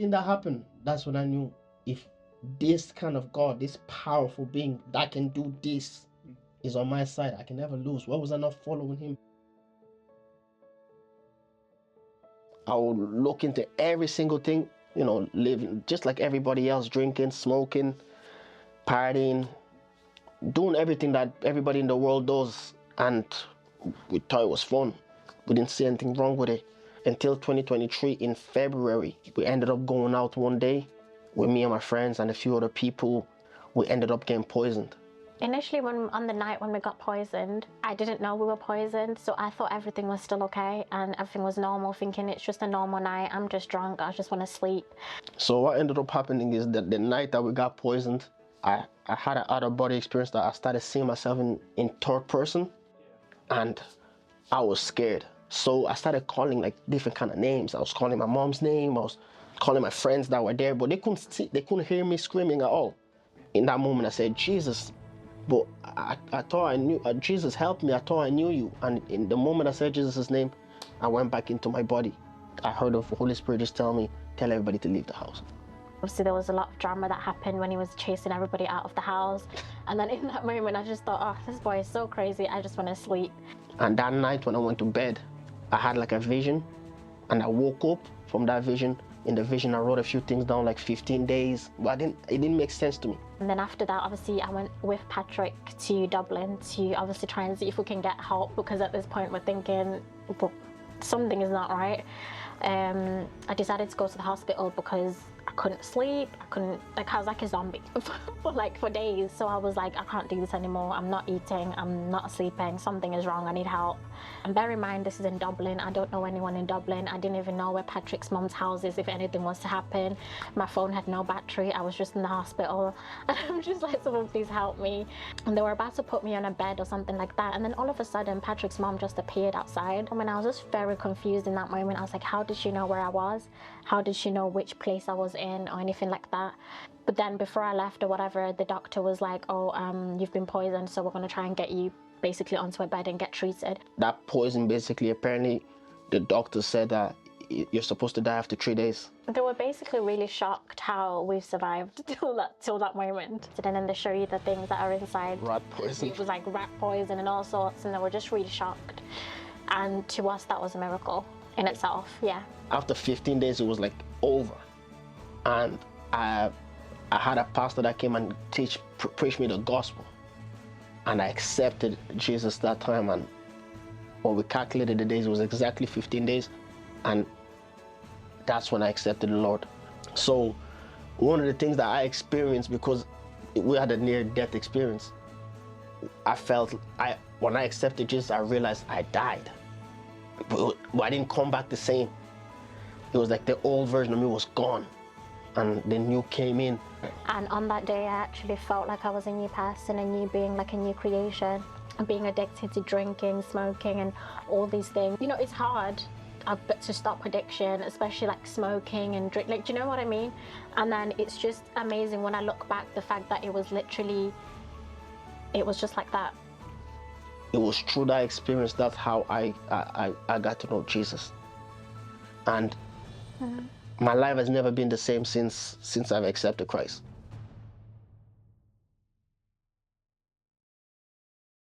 In that happened, that's when I knew if this kind of God, this powerful being that can do this is on my side, I can never lose. Why was I not following him? I would look into every single thing, living just like everybody else, drinking, smoking, partying, doing everything that everybody in the world does. And we thought it was fun. We didn't see anything wrong with it. Until 2023 in February, we ended up going out one day with me and my friends and a few other people. We ended up getting poisoned. Initially, on the night when we got poisoned, I didn't know we were poisoned, so I thought everything was still okay and everything was normal, thinking it's just a normal night, I'm just drunk, I just want to sleep. So what ended up happening is that the night that we got poisoned, I had an out-of-body experience that I started seeing myself in third person, and I was scared. So I started calling like different kind of names. I was calling my mom's name, I was calling my friends that were there, but they couldn't hear me screaming at all. In that moment, I said, Jesus. But I thought I knew, Jesus help me, I thought I knew you. And in the moment I said Jesus' name, I went back into my body. I heard the Holy Spirit just tell everybody to leave the house. Obviously there was a lot of drama that happened when he was chasing everybody out of the house. And then in that moment I just thought, oh, this boy is so crazy, I just want to sleep. And that night when I went to bed, I had like a vision, and I woke up from that vision. In the vision, I wrote a few things down, like 15 days, but it didn't make sense to me. And then after that, obviously, I went with Patrick to Dublin to obviously try and see if we can get help, because at this point we're thinking, well, something is not right. I decided to go to the hospital because I couldn't sleep, I was like a zombie for days. So I was like, I can't do this anymore. I'm not eating, I'm not sleeping, something is wrong, I need help. And bear in mind, this is in Dublin. I don't know anyone in Dublin. I didn't even know where Patrick's mum's house is if anything was to happen. My phone had no battery. I was just in the hospital. And I'm just like, someone please help me. And they were about to put me on a bed or something like that. And then all of a sudden, Patrick's mum just appeared outside. I mean, I was just very confused in that moment. I was like, how did she know where I was? How did she know which place I was in or anything like that? But then before I left or whatever, the doctor was like, oh, you've been poisoned, so we're going to try and get you basically onto a bed and get treated. That poison, basically, apparently, the doctor said that you're supposed to die after 3 days. They were basically really shocked how we've survived till that moment. And then they show you the things that are inside. Rat poison. It was like rat poison and all sorts, and they were just really shocked. And to us, that was a miracle in itself, yeah. After 15 days, it was like over. And I had a pastor that came and preached me the gospel. And I accepted Jesus that time, and when we calculated the days, it was exactly 15 days, and that's when I accepted the Lord. So one of the things that I experienced, because we had a near-death experience, when I accepted Jesus, I realized I died, but I didn't come back the same. It was like the old version of me was gone, and the new came in. And on that day, I actually felt like I was a new person, a new being, like a new creation. And being addicted to drinking, smoking, and all these things. You know, it's hard to stop addiction, especially like smoking and drink. Like, do you know what I mean? And then it's just amazing when I look back, the fact that it was just like that. It was through that experience that's how I got to know Jesus. And my life has never been the same since I've accepted Christ.